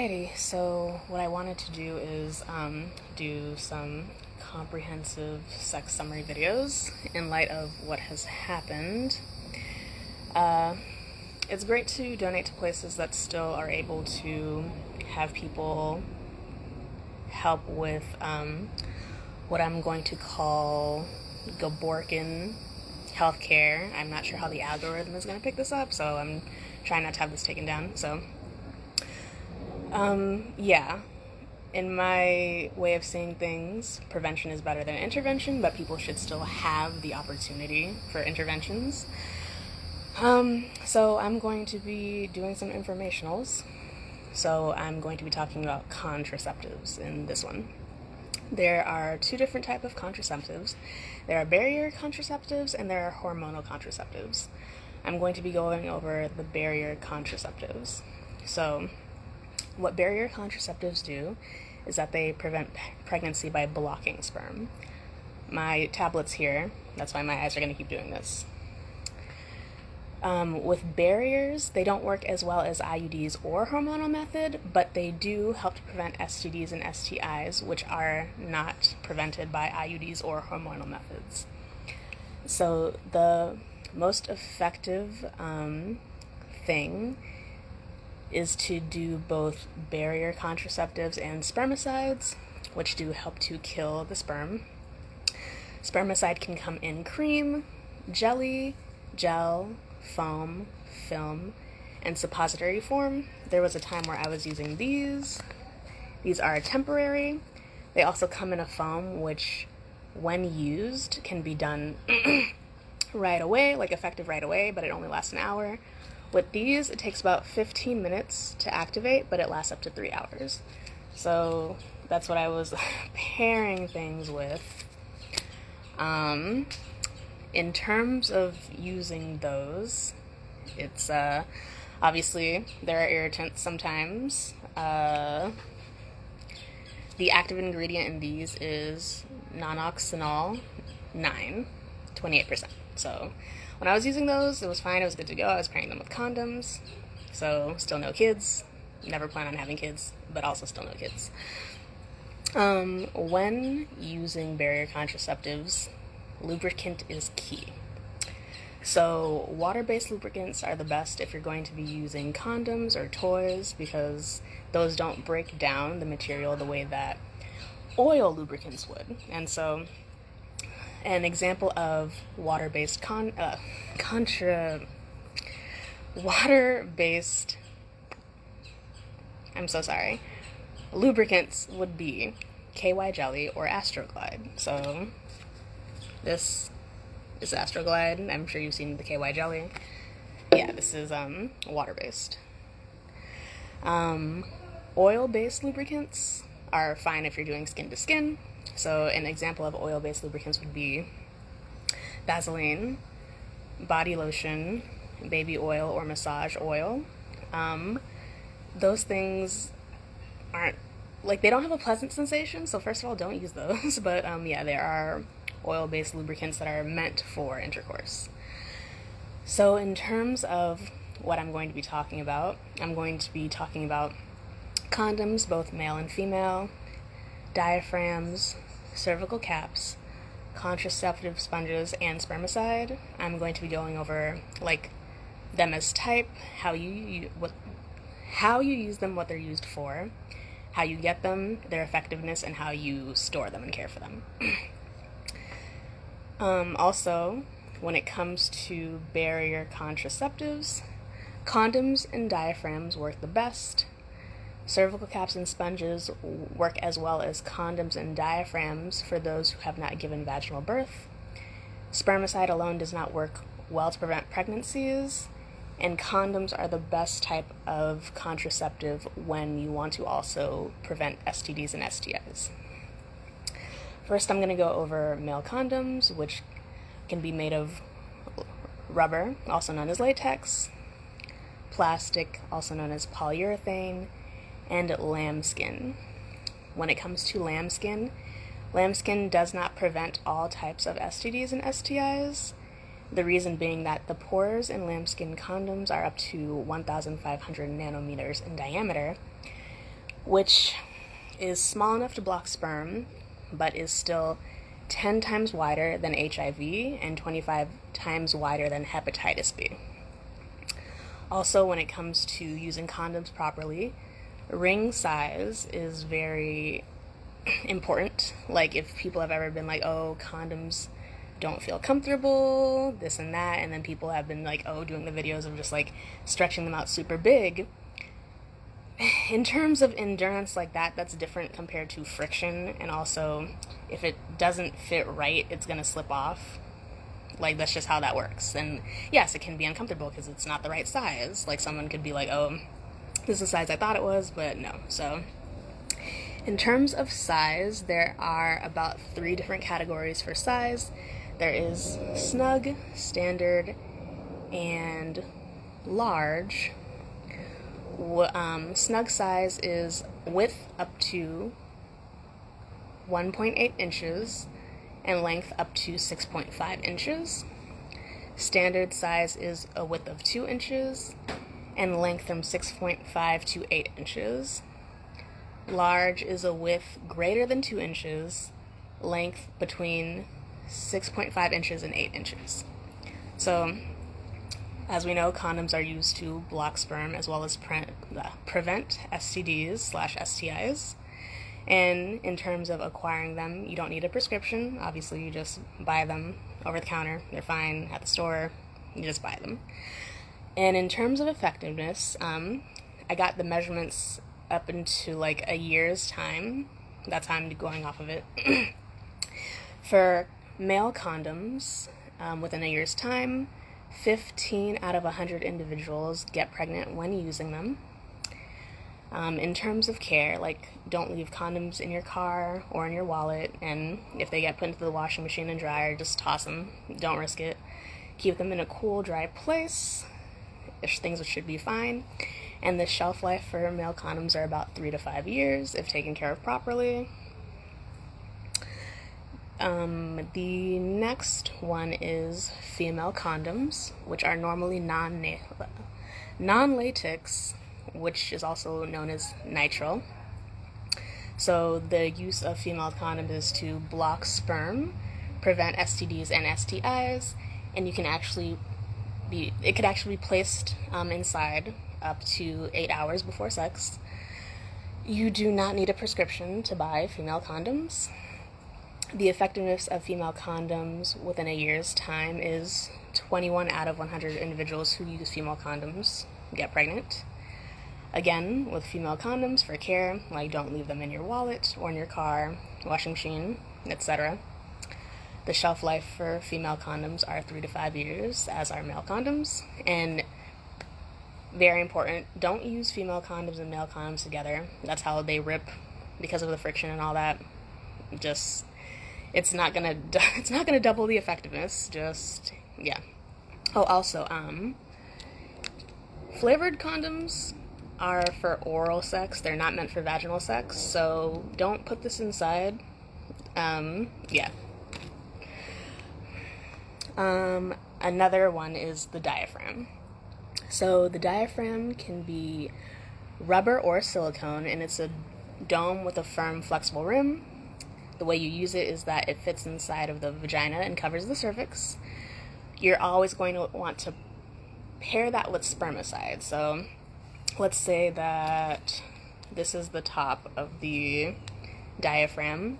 Alrighty, so what I wanted to do is do some comprehensive sex summary videos in light of what has happened. It's great to donate to places that still are able to have people help with what I'm going to call Gaborkin healthcare. I'm not sure how the algorithm is going to pick this up, so I'm trying not to have this taken down. So yeah, in my way of seeing things, prevention is better than intervention, but people should still have the opportunity for interventions. So I'm going to be doing some informationals. So I'm going to be talking about contraceptives in this one. There are two different types of contraceptives. There are barrier contraceptives and there are hormonal contraceptives. I'm going to be going over the barrier contraceptives. So what barrier contraceptives do is that they prevent pregnancy by blocking sperm. My tablet's here, that's why my eyes are going to keep doing this. With barriers, they don't work as well as IUDs or hormonal method, but they do help to prevent STDs and STIs, which are not prevented by IUDs or hormonal methods. So the most effective thing is to do both barrier contraceptives and spermicides, which do help to kill the sperm. Spermicide can come in cream, jelly, gel, foam, film, and suppository form. There was a time where I was using these. These are temporary. They also come in a foam, which when used can be done right away, like effective right away, but it only lasts an hour. With these, it takes about 15 minutes to activate, but it lasts up to 3 hours. So that's what I was pairing things with. In terms of using those, it's obviously there are irritants sometimes. The active ingredient in these is nonoxynol 9, 28%. So when I was using those, it was fine, it was good to go. I was pairing them with condoms, so still no kids. Never plan on having kids, but also still no kids. When using barrier contraceptives, lubricant is key. So water-based lubricants are the best if you're going to be using condoms or toys, because those don't break down the material the way that oil lubricants would. And so an example of water-based lubricants would be KY jelly or Astroglide. So this is Astroglide. I'm sure you've seen the KY jelly. Yeah, this is water-based. Oil-based lubricants are fine if you're doing skin to skin. So an example of oil-based lubricants would be Vaseline, body lotion, baby oil, or massage oil. Those things aren't, like, they don't have a pleasant sensation, so first of all, don't use those. But yeah, there are oil-based lubricants that are meant for intercourse. So in terms of what I'm going to be talking about, I'm going to be talking about condoms, both male and female, diaphragms, cervical caps, contraceptive sponges, and spermicide. I'm going to be going over like them as type, how you use them, what they're used for, how you get them, their effectiveness, and how you store them and care for them. Also, when it comes to barrier contraceptives, condoms and diaphragms work the best. Cervical caps and sponges work as well as condoms and diaphragms for those who have not given vaginal birth. Spermicide alone does not work well to prevent pregnancies, and condoms are the best type of contraceptive when you want to also prevent STDs and STIs. First, I'm going to go over male condoms, which can be made of rubber, also known as latex, plastic, also known as polyurethane, and lambskin. When it comes to lambskin does not prevent all types of STDs and STIs. The reason being that the pores in lambskin condoms are up to 1,500 nanometers in diameter, which is small enough to block sperm, but is still 10 times wider than HIV and 25 times wider than hepatitis B. Also, when it comes to using condoms properly, ring size is very important. Like, if people have ever been like, oh, condoms don't feel comfortable, this and that, and then people have been like, oh, doing the videos of just like stretching them out super big. In terms of endurance like that, that's different compared to friction, and also if it doesn't fit right, it's gonna slip off. Like, that's just how that works. And yes, it can be uncomfortable because it's not the right size. Like, someone could be like, oh, this is the size I thought it was, but no. So in terms of size, there are about 3 different categories for size. There is snug, standard, and large. Snug size is width up to 1.8 inches and length up to 6.5 inches. Standard size is a width of 2 inches and length from 6.5 to 8 inches. Large is a width greater than 2 inches, length between 6.5 inches and 8 inches. So, as we know, condoms are used to block sperm as well as prevent STDs/STIs. And in terms of acquiring them, you don't need a prescription. Obviously, you just buy them over the counter. They're fine at the store. You just buy them. And in terms of effectiveness, I got the measurements up into like a year's time. That's how I'm going off of it. For male condoms, within a year's time, 15 out of 100 individuals get pregnant when using them. In terms of care, like, don't leave condoms in your car or in your wallet, and if they get put into the washing machine and dryer, just toss them. Don't risk it. Keep them in a cool, dry place. Things should be fine. And the shelf life for male condoms are about 3 to 5 years if taken care of properly. The next one is female condoms, which are normally non-latex, which is also known as nitrile. So the use of female condoms is to block sperm, prevent STDs and STIs, and it could actually be placed inside up to 8 hours before sex. You do not need a prescription to buy female condoms. The effectiveness of female condoms within a year's time is 21 out of 100 individuals who use female condoms get pregnant. Again, with female condoms for care, like, don't leave them in your wallet or in your car, washing machine, etc. The shelf life for female condoms are 3 to 5 years, as are male condoms. And very important, don't use female condoms and male condoms together. That's how they rip because of the friction and all that. Just, it's not gonna double the effectiveness. Just, yeah. Oh, also, flavored condoms are for oral sex. They're not meant for vaginal sex, so don't put this inside. Yeah. Another one is the diaphragm. So the diaphragm can be rubber or silicone, and it's a dome with a firm, flexible rim. The way you use it is that it fits inside of the vagina and covers the cervix. You're always going to want to pair that with spermicide. So let's say that this is the top of the diaphragm.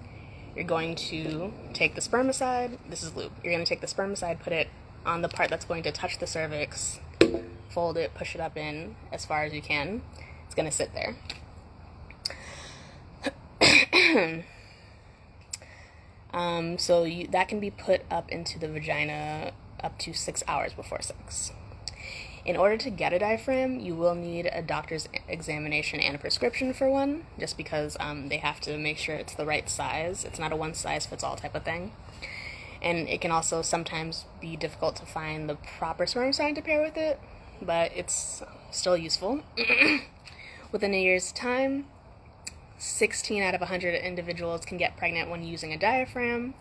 You're going to take the spermicide. This is lube. You're going to take the spermicide, put it on the part that's going to touch the cervix, fold it, push it up in as far as you can. It's going to sit there. So that can be put up into the vagina up to 6 hours before sex. In order to get a diaphragm, you will need a doctor's examination and a prescription for one, just because they have to make sure it's the right size. It's not a one-size-fits-all type of thing. And it can also sometimes be difficult to find the proper spermicide to pair with it, but it's still useful. Within a year's time, 16 out of 100 individuals can get pregnant when using a diaphragm.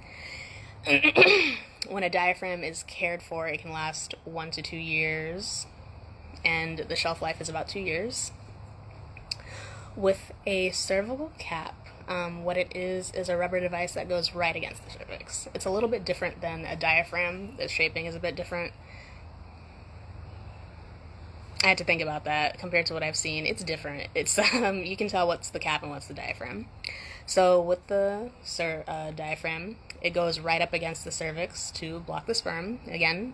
When a diaphragm is cared for, it can last 1 to 2 years, and the shelf life is about 2 years. With a cervical cap, what it is a rubber device that goes right against the cervix. It's a little bit different than a diaphragm. The shaping is a bit different. I had to think about that compared to what I've seen. It's different. It's you can tell what's the cap and what's the diaphragm. So with the diaphragm, it goes right up against the cervix to block the sperm. Again,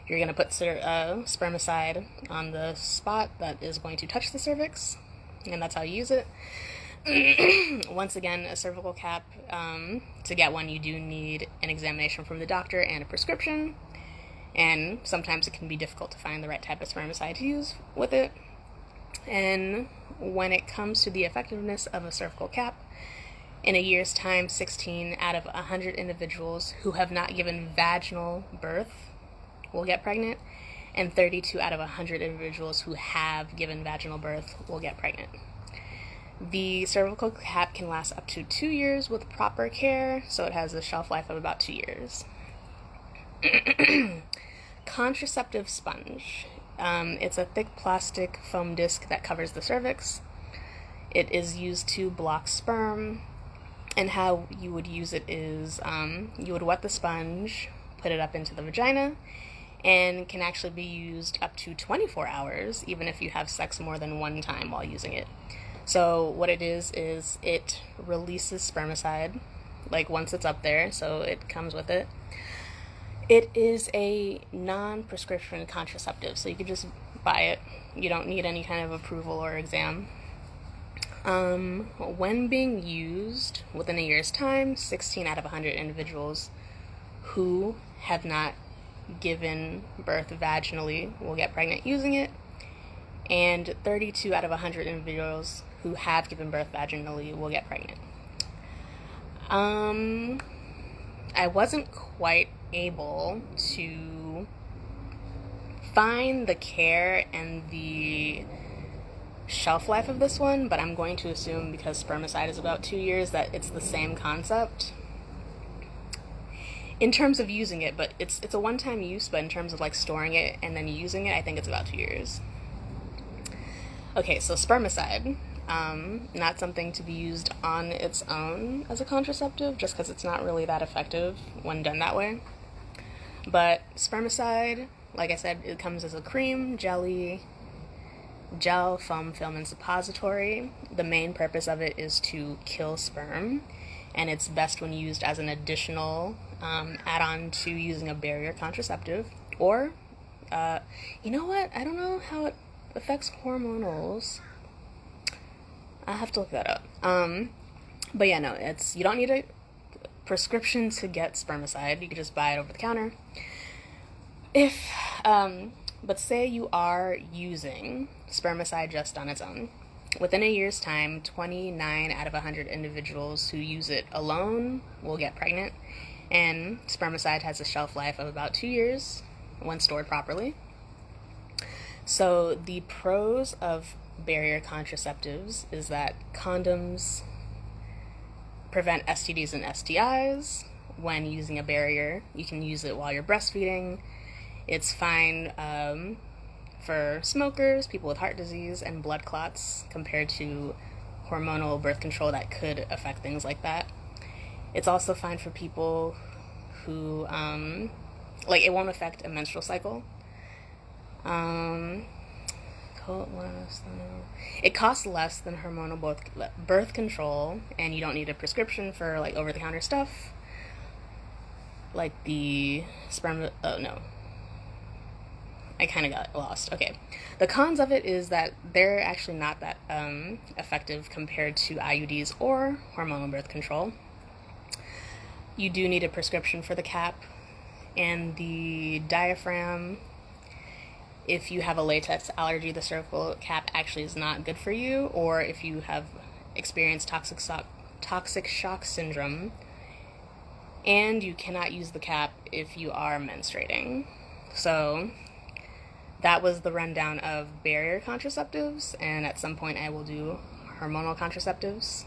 you're going to put spermicide on the spot that is going to touch the cervix, and that's how you use it. Once again, a cervical cap, to get one, you do need an examination from the doctor and a prescription, and sometimes it can be difficult to find the right type of spermicide to use with it. And when it comes to the effectiveness of a cervical cap, in a year's time, 16 out of 100 individuals who have not given vaginal birth will get pregnant, and 32 out of 100 individuals who have given vaginal birth will get pregnant. The cervical cap can last up to 2 years with proper care, so it has a shelf life of about 2 years. Contraceptive sponge. It's a thick plastic foam disc that covers the cervix. It is used to block sperm, and how you would use it is you would wet the sponge, put it up into the vagina, and can actually be used up to 24 hours, even if you have sex more than one time while using it. So what it is it releases spermicide, like once it's up there, so it comes with it. It is a non-prescription contraceptive, so you could just buy it. You don't need any kind of approval or exam. When being used within a year's time, 16 out of 100 individuals who have not given birth vaginally will get pregnant using it, and 32 out of 100 individuals who have given birth vaginally will get pregnant. I wasn't quite able to find the care and the shelf life of this one, but I'm going to assume, because spermicide is about 2 years, that it's the same concept in terms of using it, but it's a one-time use, but in terms of like storing it and then using it, I think it's about 2 years. Okay, so spermicide, not something to be used on its own as a contraceptive, just because it's not really that effective when done that way. But spermicide, like I said, it comes as a cream, jelly, gel, foam, film, and suppository. The main purpose of it is to kill sperm, and it's best when used as an additional add-on to using a barrier contraceptive. Or, you know what? I don't know how it affects hormonals. I'll have to look that up. But yeah, no, you don't need a prescription to get spermicide. You can just buy it over the counter. But say you are using spermicide just on its own. Within a year's time, 29 out of 100 individuals who use it alone will get pregnant, and spermicide has a shelf life of about 2 years when stored properly. So the pros of barrier contraceptives is that condoms prevent STDs and STIs. When using a barrier, you can use it while you're breastfeeding. It's fine for smokers, people with heart disease, and blood clots, compared to hormonal birth control that could affect things like that. It's also fine for people who, it won't affect a menstrual cycle. It costs less than hormonal birth control, and you don't need a prescription for like over-the-counter stuff, like the I kind of got lost. Okay. The cons of it is that they're actually not that effective compared to IUDs or hormonal birth control. You do need a prescription for the cap, and the diaphragm. If you have a latex allergy, the cervical cap actually is not good for you, or if you have experienced toxic shock syndrome, and you cannot use the cap if you are menstruating. So that was the rundown of barrier contraceptives, and at some point I will do hormonal contraceptives.